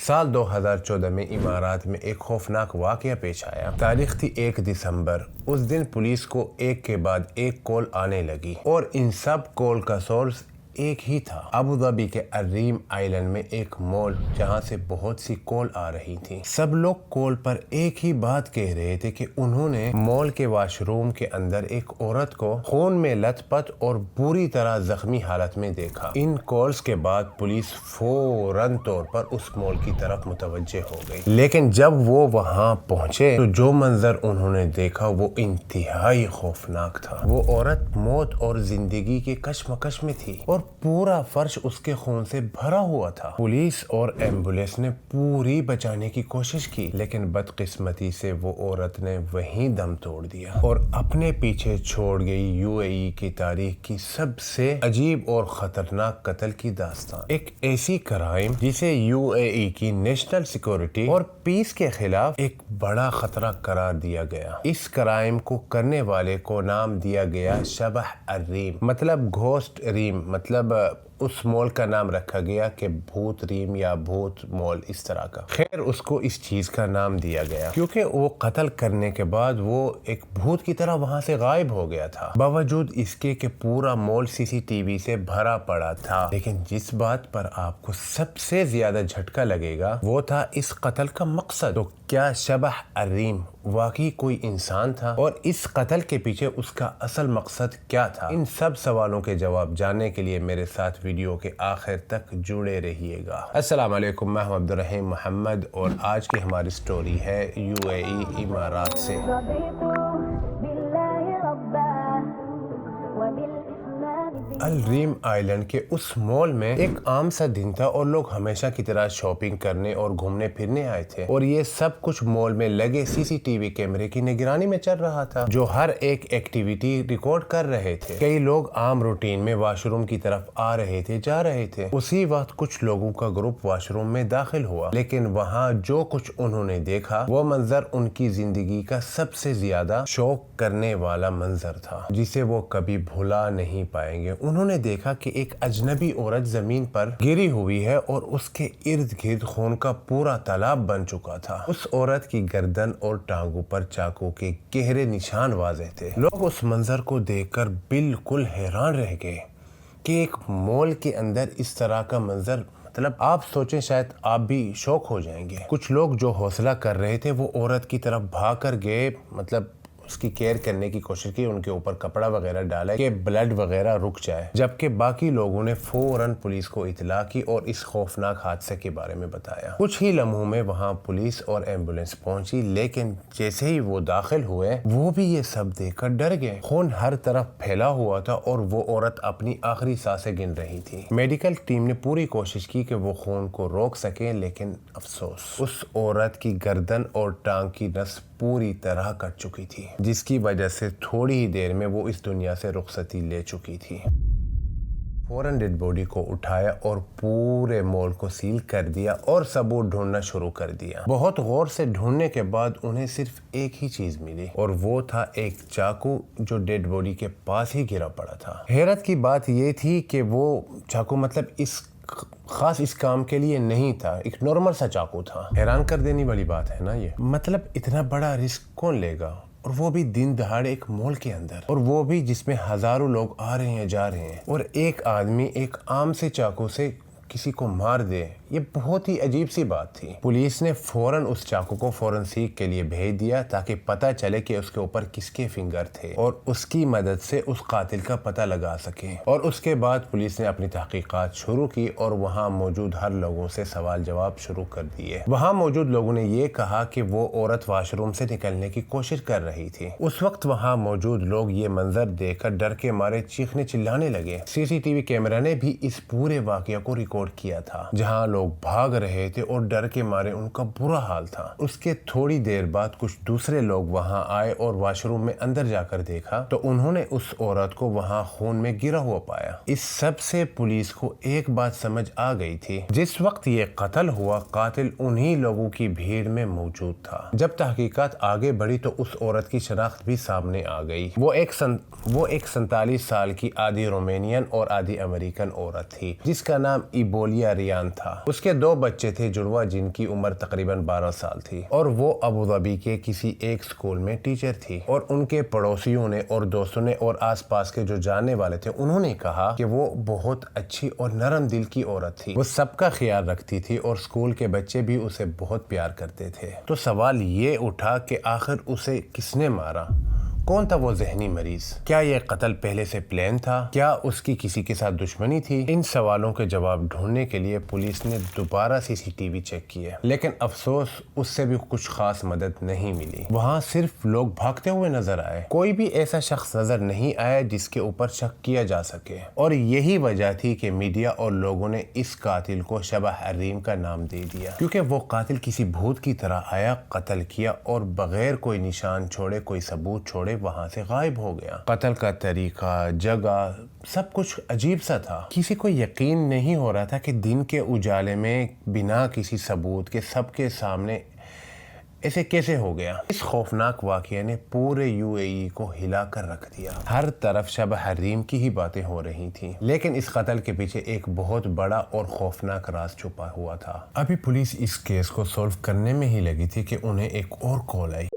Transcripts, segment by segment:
سال 2014 میں امارات میں ایک خوفناک واقعہ پیش آیا۔ تاریخ تھی 1 دسمبر۔ اس دن پولیس کو ایک کے بعد ایک کال آنے لگی اور ان سب کال کا سورس ایک ہی تھا، ابوظہبی کے الریم آئلینڈ میں ایک مال جہاں سے بہت سی کال آ رہی تھی۔ سب لوگ کال پر ایک ہی بات کہہ رہے تھے کہ انہوں نے مال کے واش روم کے اندر ایک عورت کو خون میں لت پت اور بری طرح زخمی حالت میں دیکھا۔ ان کالز کے بعد پولیس فوراً طور پر اس مال کی طرف متوجہ ہو گئی، لیکن جب وہ وہاں پہنچے تو جو منظر انہوں نے دیکھا وہ انتہائی خوفناک تھا۔ وہ عورت موت اور زندگی کے کشمکش میں تھی اور پورا فرش اس کے خون سے بھرا ہوا تھا۔ پولیس اور ایمبولینس نے پوری بچانے کی کوشش کی، لیکن بدقسمتی سے وہ عورت نے وہیں دم توڑ دیا اور اپنے پیچھے چھوڑ گئی UAE کی تاریخ کی سب سے عجیب اور خطرناک قتل کی داستان۔ ایک ایسی کرائم جسے UAE کی نیشنل سیکورٹی اور پیس کے خلاف ایک بڑا خطرہ قرار دیا گیا۔ اس کرائم کو کرنے والے کو نام دیا گیا شبح الریم، مطلب گھوسٹ ریم، مطلب اس مال کا نام رکھا گیا کہ بھوت ریم یا بھوت مال، اس طرح کا۔ خیر، اس کو اس چیز کا نام دیا گیا کیونکہ وہ قتل کرنے کے بعد وہ ایک بھوت کی طرح وہاں سے غائب ہو گیا تھا، باوجود اس کے کہ پورا مال CCTV سے بھرا پڑا تھا۔ لیکن جس بات پر آپ کو سب سے زیادہ جھٹکا لگے گا وہ تھا اس قتل کا مقصد۔ تو کیا شبح الریم واقعی کوئی انسان تھا اور اس قتل کے پیچھے اس کا اصل مقصد کیا تھا؟ ان سب سوالوں کے جواب جاننے کے لیے میرے ساتھ ویڈیو کے آخر تک جڑے رہیے گا۔ السلام علیکم، میں ہوں عبدالرحیم محمد اور آج کی ہماری سٹوری ہے UAE امارات سے۔ الریم آئلینڈ کے اس مال میں ایک عام سا دن تھا اور لوگ ہمیشہ کی طرح شاپنگ کرنے اور گھومنے پھرنے آئے تھے، اور یہ سب کچھ مال میں لگے CCTV کیمرے کی نگرانی میں چل رہا تھا جو ہر ایک ایکٹیویٹی ریکارڈ کر رہے تھے۔ کئی لوگ عام روٹین میں واش روم کی طرف آ رہے تھے، جا رہے تھے۔ اسی وقت کچھ لوگوں کا گروپ واش روم میں داخل ہوا، لیکن وہاں جو کچھ انہوں نے دیکھا وہ منظر ان کی زندگی کا سب سے زیادہ شوق کرنے والا منظر تھا جسے وہ کبھی بھلا نہیں پائیں گے۔ انہوں نے دیکھا کہ ایک اجنبی عورت زمین پر گری ہوئی ہے اور اس کے ارد گرد خون کا پورا تالاب بن چکا تھا۔ اس عورت کی گردن اور ٹانگوں پر چاقو کے گہرے نشان واضح تھے۔ لوگ اس منظر کو دیکھ کر بالکل حیران رہ گئے کہ ایک مال کے اندر اس طرح کا منظر، مطلب آپ سوچیں شاید آپ بھی شوق ہو جائیں گے۔ کچھ لوگ جو حوصلہ کر رہے تھے وہ عورت کی طرف بھاگ کر گئے، مطلب اس کی کیئر کرنے کی کوشش کی، ان کے اوپر کپڑا وغیرہ ڈالا کہ بلڈ وغیرہ رک جائے، جبکہ باقی لوگوں نے فوراً پولیس کو اطلاع کی اور اس خوفناک حادثے کے بارے میں بتایا۔ کچھ ہی لمحوں میں وہاں پولیس اور ایمبولینس پہنچی، لیکن جیسے ہی وہ داخل ہوئے وہ بھی یہ سب دیکھ کر ڈر گئے۔ خون ہر طرف پھیلا ہوا تھا اور وہ عورت اپنی آخری سانسیں گن رہی تھی۔ میڈیکل ٹیم نے پوری کوشش کی کہ وہ خون کو روک سکے، لیکن افسوس، اس عورت کی گردن اور ٹانگ کی نس پوری طرح کٹ چکی تھی، جس کی وجہ سے تھوڑی ہی دیر میں وہ اس دنیا سے رخصتی لے چکی تھی۔ فوراً ڈیڈ باڈی کو اٹھایا اور پورے مال کو سیل کر دیا اور ثبوت ڈھونڈنا شروع کر دیا۔ بہت غور سے ڈھونڈنے کے بعد انہیں صرف ایک ہی چیز ملی اور وہ تھا ایک چاقو جو ڈیڈ باڈی کے پاس ہی گرا پڑا تھا۔ حیرت کی بات یہ تھی کہ وہ چاقو مطلب اس کام کے لیے نہیں تھا، ایک نارمل سا چاقو تھا۔ حیران کر دینے والی بات ہے نا یہ، مطلب اتنا بڑا رسک کون لے گا، اور وہ بھی دن دہاڑے ایک مال کے اندر، اور وہ بھی جس میں ہزاروں لوگ آ رہے ہیں جا رہے ہیں، اور ایک آدمی ایک عام سے چاقو سے کسی کو مار دے، یہ بہت ہی عجیب سی بات تھی۔ پولیس نے فوراً اس چاقو کو فورنسیک کے لیے بھیج دیا تاکہ پتہ چلے کہ اس کے اوپر کس کے فنگر تھے اور اس کی مدد سے اس قاتل کا پتہ لگا سکیں۔ اور اس کے بعد پولیس نے اپنی تحقیقات شروع کی اور وہاں موجود ہر لوگوں سے سوال جواب شروع کر دیے۔ وہاں موجود لوگوں نے یہ کہا کہ وہ عورت واش روم سے نکلنے کی کوشش کر رہی تھی۔ اس وقت وہاں موجود لوگ یہ منظر دیکھ کر ڈر کے مارے چیخنے چلانے لگے۔ CCTV کیمرہ نے بھی اس پورے واقعہ کو ریکارڈ کیا تھا، جہاں لوگ بھاگ رہے تھے اور ڈر کے مارے ان کا برا حال تھا۔ اس کے تھوڑی دیر بعد کچھ دوسرے لوگ وہاں آئے اور واش روم میں اندر جا کر دیکھا تو انہوں نے اس عورت کو وہاں خون میں گرا ہوا پایا۔ اس سب سے پولیس کو ایک بات سمجھ آ گئی تھی، جس وقت یہ قتل ہوا قاتل انہی لوگوں کی بھیڑ میں موجود تھا۔ جب تحقیقات آگے بڑھی تو اس عورت کی شناخت بھی سامنے آ گئی۔ وہ ایک 47 سال کی آدھی رومینین اور آدھی امریکن عورت تھی جس کا نام ایبولیا ریان تھا۔ اس کے 2 بچے تھے جڑواں جن کی عمر تقریباً 12 سال تھی اور وہ ابوظہبی کے کسی ایک اسکول میں ٹیچر تھی، اور ان کے پڑوسیوں نے اور دوستوں نے اور آس پاس کے جو جاننے والے تھے انہوں نے کہا کہ وہ بہت اچھی اور نرم دل کی عورت تھی، وہ سب کا خیال رکھتی تھی اور اسکول کے بچے بھی اسے بہت پیار کرتے تھے۔ تو سوال یہ اٹھا کہ آخر اسے کس نے مارا؟ کون تھا وہ ذہنی مریض؟ کیا یہ قتل پہلے سے پلان تھا؟ کیا اس کی کسی کے ساتھ دشمنی تھی؟ ان سوالوں کے جواب ڈھونڈنے کے لیے پولیس نے دوبارہ CCTV چیک کیے، لیکن افسوس اس سے بھی کچھ خاص مدد نہیں ملی۔ وہاں صرف لوگ بھاگتے ہوئے نظر آئے، کوئی بھی ایسا شخص نظر نہیں آیا جس کے اوپر شک کیا جا سکے، اور یہی وجہ تھی کہ میڈیا اور لوگوں نے اس قاتل کو شبح حریم کا نام دے دیا، کیونکہ وہ قاتل کسی بھوت کی طرح آیا، قتل کیا اور بغیر کوئی نشان چھوڑے، کوئی ثبوت چھوڑے وہاں سے غائب ہو گیا۔ قتل کا طریقہ، جگہ، سب کچھ عجیب سا تھا۔ کسی کو یقین نہیں ہو رہا تھا کہ دن کے اجالے میں بنا کسی ثبوت کے سب کے سامنے ایسے کیسے ہو گیا۔ اس خوفناک واقعے نے پورے UAE کو ہلا کر رکھ دیا، ہر طرف شبح حریم کی ہی باتیں ہو رہی تھیں، لیکن اس قتل کے پیچھے ایک بہت بڑا اور خوفناک راز چھپا ہوا تھا۔ ابھی پولیس اس کیس کو سولو کرنے میں ہی لگی تھی کہ انہیں ایک اور کال آئی۔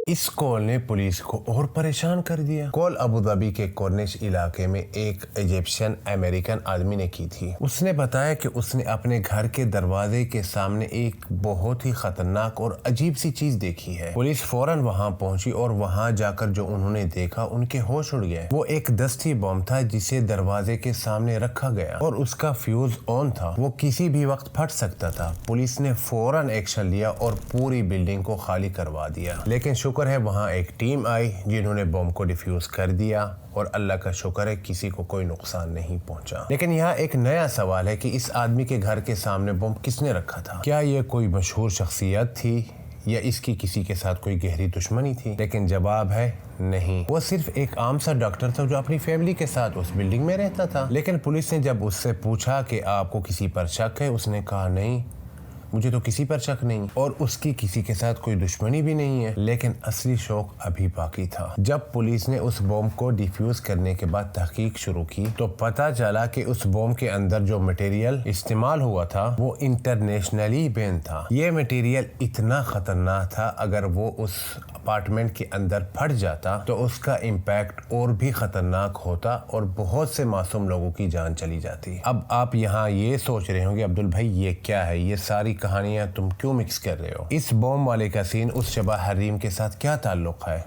اس کال نے پولیس کو اور پریشان کر دیا۔ کال ابوظہبی کے کورنش علاقے میں ایک ایجپشن امریکن آدمی نے کی تھی۔ اس نے بتایا کہ اس نے اپنے گھر کے دروازے کے سامنے ایک بہت ہی خطرناک اور عجیب سی چیز دیکھی ہے۔ پولیس فوراً وہاں پہنچی اور وہاں جا کر جو انہوں نے دیکھا ان کے ہوش اڑ گئے۔ وہ ایک دستی بم تھا جسے دروازے کے سامنے رکھا گیا اور اس کا فیوز آن تھا، وہ کسی بھی وقت پھٹ سکتا تھا۔ پولیس نے فوراً ایکشن لیا اور پوری بلڈنگ کو خالی کروا دیا، لیکن شکر ہے وہاں ایک ٹیم آئی جنہوں نے بم کو ڈیفیوز کر دیا، اور اللہ کا شکر ہے کسی کو کوئی نقصان نہیں پہنچا۔ لیکن یہاں ایک نیا سوال ہے کہ اس آدمی کے گھر کے سامنے بم کس نے رکھا تھا؟ کیا یہ کوئی مشہور شخصیت تھی یا اس کی کسی کے ساتھ کوئی گہری دشمنی تھی؟ لیکن جواب ہے نہیں، وہ صرف ایک عام سا ڈاکٹر تھا جو اپنی فیملی کے ساتھ اس بلڈنگ میں رہتا تھا۔ لیکن پولیس نے جب اس سے پوچھا کہ آپ کو کسی پر شک ہے، اس نے کہا نہیں، مجھے تو کسی پر شک نہیں، اور اس کی کسی کے ساتھ کوئی دشمنی بھی نہیں ہے۔ لیکن اصلی شوق ابھی باقی تھا۔ جب پولیس نے اس بم کو ڈیفیوز کرنے کے بعد تحقیق شروع کی تو پتہ چلا کہ اس بم کے اندر جو مٹیریل استعمال ہوا تھا وہ انٹرنیشنلی بین تھا۔ یہ مٹیریل اتنا خطرناک تھا، اگر وہ اس اپارٹمنٹ کے اندر پھٹ جاتا تو اس کا امپیکٹ اور بھی خطرناک ہوتا اور بہت سے معصوم لوگوں کی جان چلی جاتی۔ اب آپ یہاں یہ سوچ رہے ہوں گے عبدل بھائی یہ کیا ہے، یہ ساری کہانیاں تم کیوں مکس کر رہے ہو؟ اس بوم والے کا سین اس شبح حریم کے ساتھ کیا تعلق ہے؟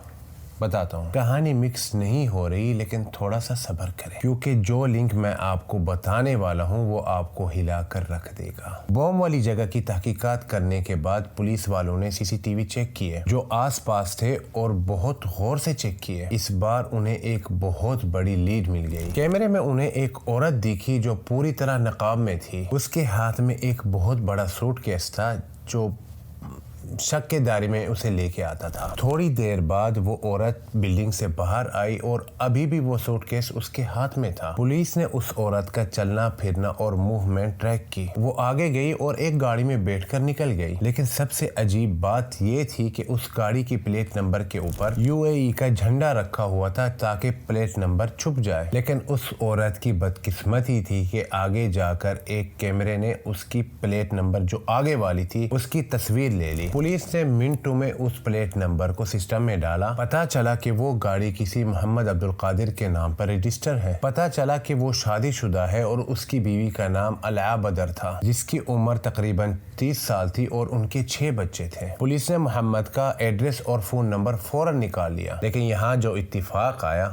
بتاتا ہوں۔ کہانی مکس نہیں ہو رہی، لیکن تھوڑا سا صبر کریں، کیونکہ جو لنک میں آپ کو بتانے والا ہوں وہ آپ کو ہلا کر رکھ دے گا۔ بوم والی جگہ کی تحقیقات کرنے کے بعد پولیس والوں نے CCTV چیک کیے جو آس پاس تھے اور بہت غور سے چیک کیے۔ اس بار انہیں ایک بہت بڑی لیڈ مل گئی۔ کیمرے میں انہیں ایک عورت دیکھی جو پوری طرح نقاب میں تھی۔ اس کے ہاتھ میں ایک بہت بڑا سوٹ کیس تھا جو شک کے دائرے میں اسے لے کے آتا تھا۔ تھوڑی دیر بعد وہ عورت بلڈنگ سے باہر آئی اور ابھی بھی وہ سوٹ کیس اس کے ہاتھ میں تھا۔ پولیس نے اس عورت کا چلنا پھرنا اور موومنٹ ٹریک کی۔ وہ آگے گئی اور ایک گاڑی میں بیٹھ کر نکل گئی، لیکن سب سے عجیب بات یہ تھی کہ اس گاڑی کی پلیٹ نمبر کے اوپر UAE کا جھنڈا رکھا ہوا تھا تاکہ پلیٹ نمبر چھپ جائے۔ لیکن اس عورت کی بدقسمتی تھی کہ آگے جا کر ایک کیمرے نے اس کی پلیٹ نمبر جو آگے والی تھی اس کی تصویر لے لی۔ پولیس نے منٹوں میں اس پلیٹ نمبر کو سسٹم میں ڈالا۔ پتا چلا کہ وہ گاڑی کسی محمد عبدالقادر کے نام پر رجسٹر ہے۔ پتا چلا کہ وہ شادی شدہ ہے اور اس کی بیوی کا نام العا بدر تھا جس کی عمر تقریباً 30 سال تھی اور ان کے 6 بچے تھے۔ پولیس نے محمد کا ایڈریس اور فون نمبر فوراً نکال لیا، لیکن یہاں جو اتفاق آیا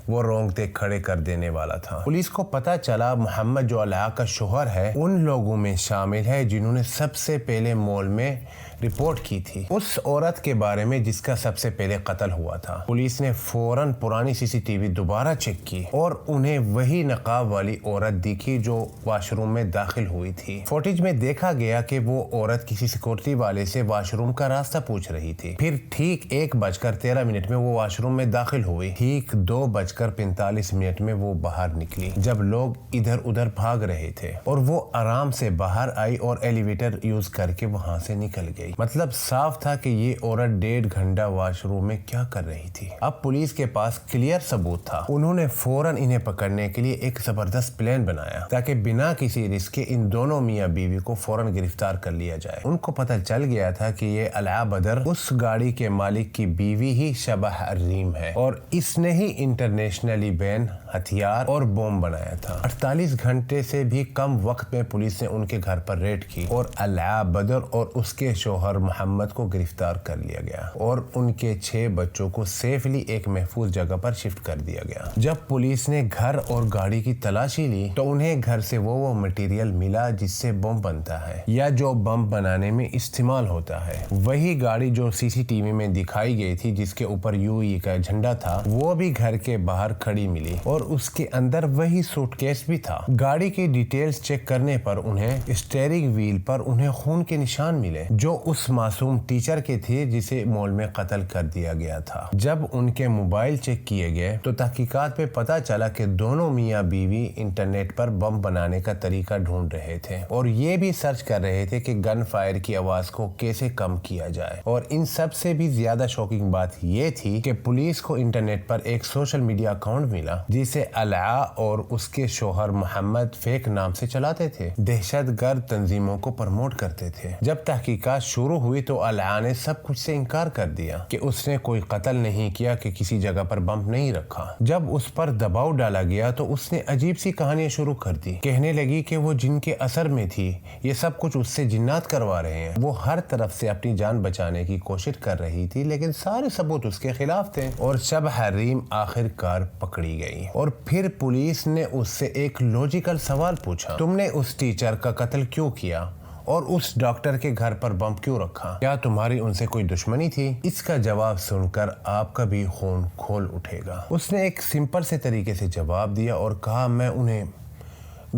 وہ رونگٹے کھڑے کر دینے والا تھا۔ پولیس کو پتا چلا محمد جو العا کا شوہر ہے ان لوگوں میں شامل ہے جنہوں نے سب سے پہلے مال میں رپورٹ کی تھی، اس عورت کے بارے میں جس کا سب سے پہلے قتل ہوا تھا۔ پولیس نے فوراً پرانی CCTV دوبارہ چیک کی اور انہیں وہی نقاب والی عورت دیکھی جو واش روم میں داخل ہوئی تھی۔ فوٹیج میں دیکھا گیا کہ وہ عورت کسی سیکورٹی والے سے واش روم کا راستہ پوچھ رہی تھی۔ پھر ٹھیک 1:13 میں وہ واش روم میں داخل ہوئی۔ ٹھیک 2:13 9:45 میں وہ باہر نکلی جب لوگ ادھر ادھر بھاگ رہے تھے، اور وہ آرام سے باہر آئی اور ایلیویٹر یوز کر کے وہاں سے نکل گئی۔ مطلب صاف تھا کہ یہ عورت 1.5 گھنٹہ واش روم میں کیا کر رہی تھی۔ اب پولیس کے پاس کلیئر ثبوت تھا۔ انہوں نے فوراً انہیں پکڑنے کے لیے ایک زبردست پلان بنایا تاکہ بنا کسی رسک کے ان دونوں میاں بیوی کو فوراً گرفتار کر لیا جائے۔ ان کو پتہ چل گیا تھا کہ یہ العا بدر اس گاڑی کے مالک کی بیوی ہی شبہ الریم ہے، اور اس نے ہی انٹرنیشنلی بین ہتھیار اور بوم بنایا تھا۔ 48 گھنٹے سے بھی کم وقت میں پولیس نے ان کے گھر پر ریڈ کی اور العا بدر اور اس کے شوہر محمد کو گرفتار کر لیا گیا اور ان کے 6 بچوں کو سیفلی ایک محفوظ جگہ پر شفٹ کر دیا گیا۔ جب پولیس نے گھر اور گاڑی کی تلاشی لی تو انہیں گھر سے وہ مٹیریل ملا جس سے بم بنتا ہے یا جو بم بنانے میں استعمال ہوتا ہے۔ وہی گاڑی جو CCTV میں دکھائی گئی تھی جس کے اوپر UAE کا جھنڈا تھا، وہ بھی گھر کے باہر کھڑی ملی اور اس کے اندر وہی سوٹ کیس بھی تھا۔ گاڑی کی ڈیٹیلز چیک کرنے پر انہیں اسٹیئرنگ وہیل پر انہیں خون کے نشان ملے جو اس معصوم ٹیچر کے تھے جسے مال میں قتل کر دیا گیا تھا۔ جب ان کے موبائل چیک کیے گئے تو تحقیقات پہ پتہ چلا کہ دونوں میاں بیوی انٹرنیٹ پر بم بنانے کا طریقہ ڈھونڈ رہے تھے اور یہ بھی سرچ کر رہے تھے کہ گن فائر کی آواز کو کیسے کم کیا جائے۔ اور ان سب سے بھی زیادہ شوکنگ بات یہ تھی کہ پولیس کو انٹرنیٹ پر ایک سوشل میڈیا اکاؤنٹ ملا جسے العا اور اس کے شوہر محمد فیک نام سے چلاتے تھے، دہشت گرد تنظیموں کو پروموٹ کرتے تھے۔ جب تحقیقات شروع ہوئی تو العا نے سب کچھ سے انکار کر دیا کہ اس نے کوئی قتل نہیں کیا، کہ کسی جگہ پر بم نہیں رکھا۔ جب اس پر دباؤ ڈالا گیا تو اس نے عجیب سی کہانیاں شروع کر دی، کہنے لگی کہ وہ جن کے اثر میں تھی، یہ سب کچھ اس سے جنات کروا رہے ہیں۔ وہ ہر طرف سے اپنی جان بچانے کی کوشش کر رہی تھی لیکن سارے ثبوت اس کے خلاف تھے اور شبہ الریم آخر کار پکڑی گئی۔ اور پھر پولیس نے اس سے ایک لوجیکل سوال پوچھا، تم نے اس ٹیچر کا قتل کیوں کیا اور اس ڈاکٹر کے گھر پر بم کیوں رکھا؟ کیا تمہاری ان سے کوئی دشمنی تھی؟ اس کا جواب سن کر آپ کا بھی خون کھول اٹھے گا۔ اس نے ایک سمپل سے طریقے سے جواب دیا اور کہا، میں انہیں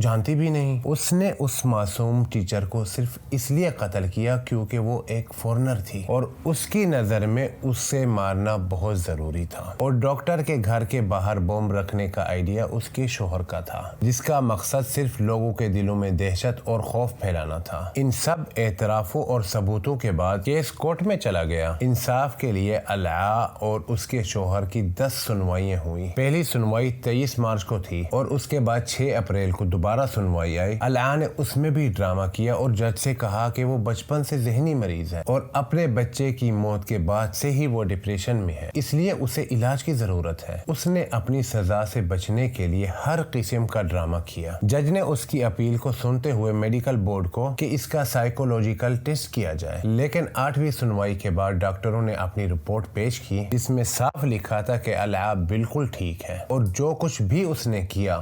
جانتی بھی نہیں۔ اس نے اس معصوم ٹیچر کو صرف اس لیے قتل کیا کیونکہ وہ ایک فورنر تھی اور اس کی نظر میں اس سے مارنا بہت ضروری تھا، اور ڈاکٹر کے گھر کے باہر بم رکھنے کا آئیڈیا اس کے شوہر کا تھا جس کا مقصد صرف لوگوں کے دلوں میں دہشت اور خوف پھیلانا تھا۔ ان سب اعترافوں اور ثبوتوں کے بعد کیس کورٹ میں چلا گیا۔ انصاف کے لیے العا اور اس کے شوہر کی 10 سنوائیاں ہوئی۔ پہلی سنوائی 23 مارچ کو تھی اور اس کے بعد 6 اپریل کو دوبارہ سنوائی آئی۔ العا نے اس میں بھی ڈرامہ کیا اور جج سے کہا کہ وہ بچپن سے ذہنی مریض ہے اور اپنے بچے کی موت کے بعد سے ہی وہ ڈپریشن میں ہے، اس لیے اسے علاج کی ضرورت ہے۔ اس نے اپنی سزا سے بچنے کے لیے ہر قسم کا ڈرامہ کیا۔ جج نے اس کی اپیل کو سنتے ہوئے میڈیکل بورڈ کو کہ اس کا سائیکولوجیکل ٹیسٹ کیا جائے، لیکن 8ویں سنوائی کے بعد ڈاکٹروں نے اپنی رپورٹ پیش کی جس میں صاف لکھا تھا کہ العا بالکل ٹھیک ہے اور جو کچھ بھی اس نے کیا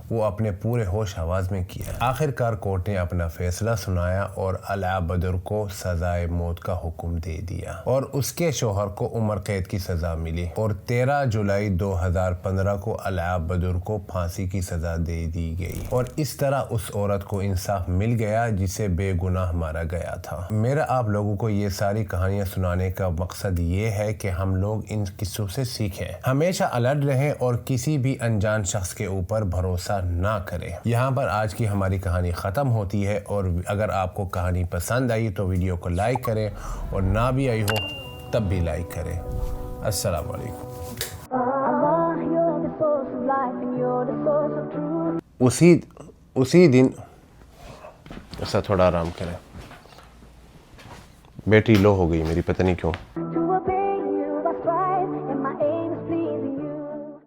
وہ اپنے پورے ہوش آواز میں کیا۔ آخر کار کورٹ نے اپنا فیصلہ سنایا اور العا بدر کو سزائے موت کا حکم دے دیا اور اس کے شوہر کو عمر قید کی سزا ملی، اور 13 جولائی 2015 کو العا بدر کو پھانسی کی سزا دے دی گئی، اور اس طرح اس عورت کو انصاف مل گیا جسے بے گناہ مارا گیا تھا۔ میرا آپ لوگوں کو یہ ساری کہانیاں سنانے کا مقصد یہ ہے کہ ہم لوگ ان قصوں سے سیکھیں، ہمیشہ الرٹ رہیں اور کسی بھی انجان شخص کے اوپر بھروسہ نہ کریں۔ یہاں پر آج کی ہماری کہانی ختم ہوتی ہے، اور اگر آپ کو کہانی پسند آئی تو ویڈیو کو لائک کریں اور نہ بھی آئی ہو تب بھی لائک کریں۔ السلام علیکم۔ اسی دن ایسا تھوڑا آرام کریں، بیٹری لو ہو گئی میری، پتہ نہیں کیوں۔